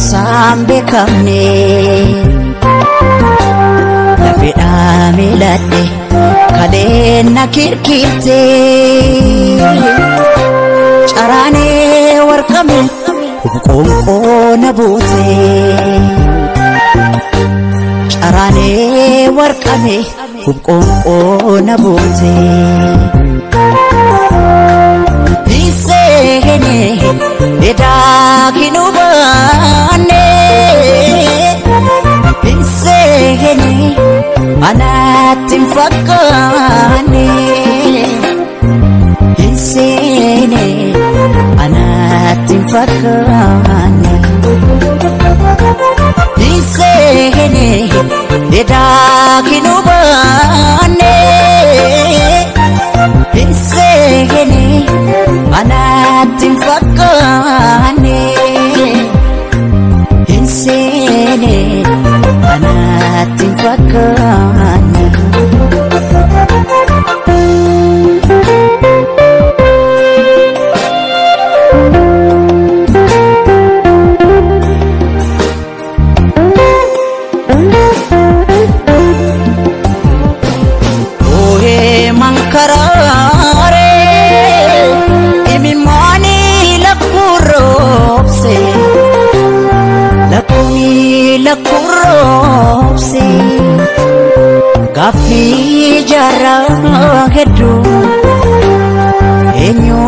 sambe kamne la feda milade kale nakirkirte charane warqame qonqo nabute charane warqame qonqo nabute isene eda kinubane isene anatim fakane isene anatim fakane isene eda kinubane isene anatim fakane isene anatim fakane ohe mankarare imi mani lakuropse lakuni lakuropse gafi jara hedu enyo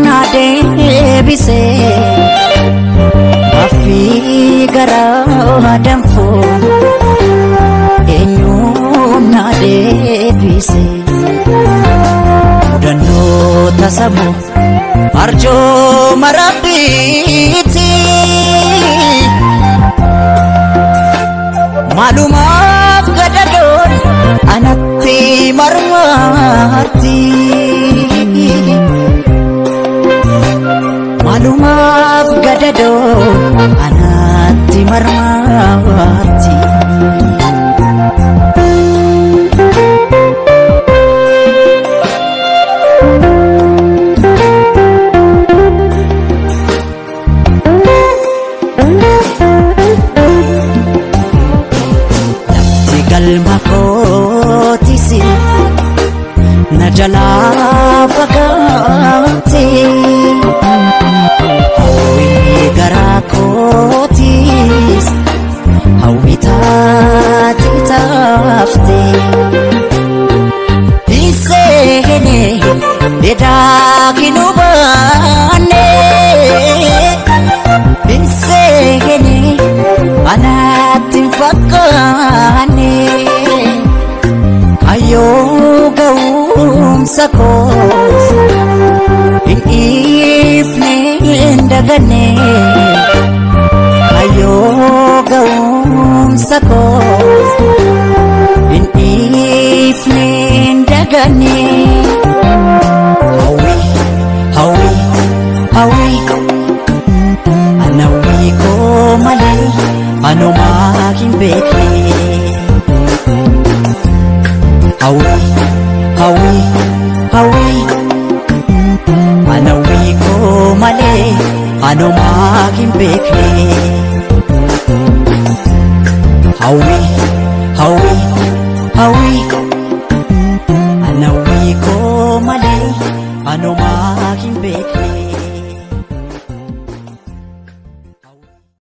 nade bise gafi gara damfo enyo nade bise dano tasabu arjo marabiti malumaf gadadon anatti marmarti malumaf gadadon anatti marmarti makotisi najala fakati hawi garakotis hawi tatitafte isene eda kinubane isene anatim fakane ayo gaum sakos in evening dagane ayo gaum sakos in evening dagane hawi anawi ko male ano making bekle hawi anawi ko male ano making bekle hawi